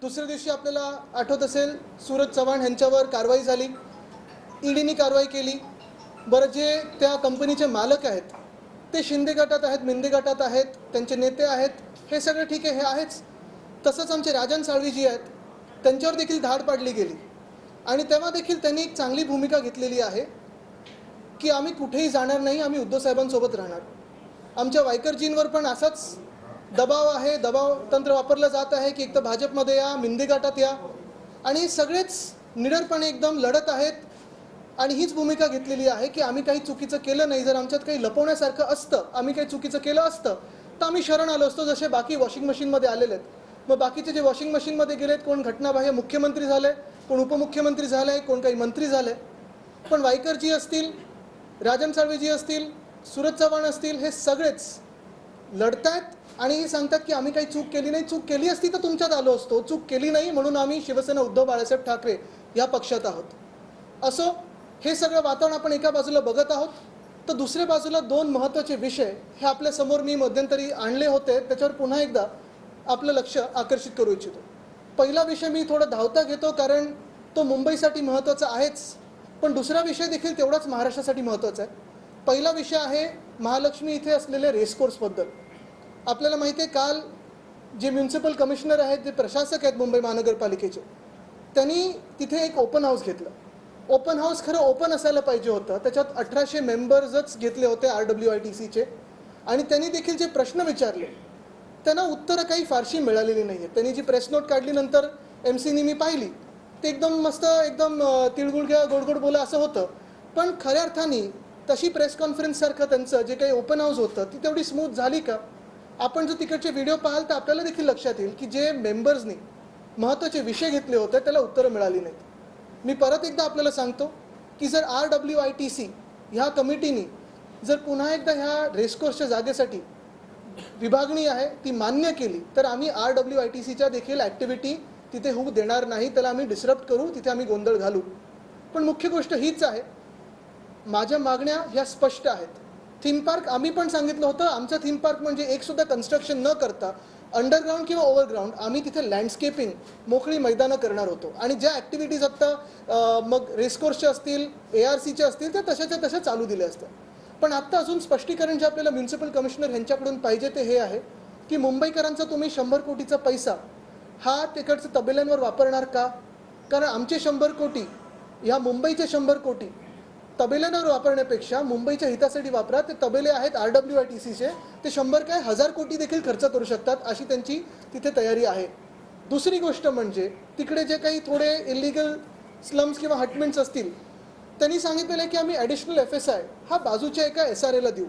दुसऱ्या दिवशी आपल्याला आठवत असेल सूरज चव्हाण यांच्यावर कारवाई झाली, ईडीने कारवाई केली. बरं, जे त्या कंपनीचे मालक आहेत ते शिंदे गटात आहेत, मिंदे गटात आहेत, त्यांचे नेते आहेत, हे सगळं ठीक आहे, हे आहेच. तसंच आमचे राजन साळवीजी आहेत, त्यांच्यावर देखील धाड पाडली गेली आणि तेव्हा देखील त्यांनी एक चांगली भूमिका घेतलेली आहे की आम्ही कुठेही जाणार नाही, आम्ही उद्धव साहेबांसोबत राहणार. आमच्या वायकरजींवर पण असाच दबाव आहे, दबाव तंत्र वापरलं जात आहे की एक तर भाजपमध्ये या, मिंदे गटात या, आणि सगळेच निडरपणे एकदम लढत आहेत आणि हीच भूमिका घेतलेली आहे की आम्ही काही चुकीचं केलं नाही. जर आमच्यात काही लपवण्यासारखं असतं, आम्ही काही चुकीचं केलं असतं तर आम्ही शरण आलो असतो, जसे बाकी वॉशिंग मशीनमध्ये आलेले आहेत. मग बाकीचे जे वॉशिंग मशीनमध्ये गेलेत, कोण घटनाबाह्य मुख्यमंत्री झाले, कोण उपमुख्यमंत्री झाले, कोण काही मंत्री झाले. पण वायकरजी असतील, राजन साळवीजी असतील, सूरज चव्हाण असतील, हे सगळेच लढतायत आणि सांगतात की आम्ही काही चूक केली नाही. चूक केली असती तर तुमच्यात आलो असतो, चूक केली नाही म्हणून आम्ही शिवसेना उद्धव बाळासाहेब ठाकरे या पक्षात आहोत. असो, हे सगळं वातावरण आपण एका बाजूला बघत आहोत, तर दुसऱ्या बाजूला दोन महत्त्वाचे विषय हे आपल्यासमोर मी मध्यंतरी आणले होते, त्याच्यावर पुन्हा एकदा आपलं लक्ष आकर्षित करू इच्छितो. पहिला विषय मी थोडा धावता घेतो कारण तो मुंबईसाठी महत्त्वाचा आहेच, पण दुसरा विषय देखील तेवढाच महाराष्ट्रासाठी महत्त्वाचा आहे. पहिला विषय आहे महालक्ष्मी इथे असलेले रेसकोर्सबद्दल. आपल्याला माहिती आहे, काल जे म्युन्सिपल कमिशनर आहेत, जे प्रशासक आहेत मुंबई महानगरपालिकेचे, त्यांनी तिथे एक ओपन हाऊस घेतलं. ओपन हाऊस खरं ओपन असायला पाहिजे होतं, त्याच्यात 1800 मेंबर्सच घेतले होते RWITCचे, आणि त्यांनी देखील जे प्रश्न विचारले त्यांना उत्तरं काही फारशी मिळालेली नाही आहेत. त्यांनी जी प्रेस नोट काढली नंतर MCनी मी पाहिली, ते एकदम मस्त, एकदम तिळगुळ घ्या गोडगोड बोला असं होतं, पण खऱ्या अर्थाने तशी प्रेस कॉन्फरन्ससारखं त्यांचं जे काही ओपन हाऊस होतं ती तेवढी स्मूथ झाली का? आपण जर तिकडचे व्हिडिओ पाहाल तर आपल्याला देखील लक्षात येईल की जे मेंबर्सनी महत्त्वाचे विषय घेतले होते त्याला उत्तरं मिळाली नाहीत. मी परत एकदा आपल्याला सांगतो की जर RWITC ह्या कमिटीनी जर पुन्हा एकदा ह्या रेसकोर्सच्या जागेसाठी विभागणी आहे ती मान्य केली तर आम्ही RWITCच्या देखील ॲक्टिव्हिटी तिथे होऊ देणार नाही, त्याला आम्ही डिस्टर्ब करू, तिथे आम्ही गोंधळ घालू. पण मुख्य गोष्ट हीच आहे, माझ्या मागण्या ह्या स्पष्ट आहेत. थीम पार्क आम्ही पण सांगितलं होतं, आमचं थीम पार्क म्हणजे एकसुद्धा कन्स्ट्रक्शन न करता अंडरग्राऊंड किंवा ओव्हरग्राऊंड आम्ही तिथे लँडस्केपिंग, मोकळी मैदानं करणार होतो. आणि ज्या ॲक्टिव्हिटीज आत्ता मग रेसकोर्सच्या असतील, ARCच्या असतील, त्या तशाच्या तशा चालू दिल्या असतात. पण आत्ता अजून स्पष्टीकरण जे आपल्याला म्युन्सिपल कमिशनर यांच्याकडून पाहिजे ते हे आहे की मुंबईकरांचा तुम्ही 100 कोटीचा पैसा हा तिकडचं तबेल्यांवर वापरणार का? कारण आमचे 100 कोटी, ह्या मुंबईचे 100 कोटी तबेल्यांवर वापरण्यापेक्षा मुंबईच्या हितासाठी वापरा. ते तबेले आहेत RWITCचे, ते 100 काय 1000 कोटी देखील खर्च करू शकतात, अशी त्यांची तिथे तयारी आहे. दुसरी गोष्ट म्हणजे तिकडे जे काही थोडे इलिगल स्लम्स किंवा हटमेंट्स असतील, त्यांनी सांगितलेलं आहे की आम्ही ॲडिशनल FSI हा बाजूच्या एका SRAला देऊ.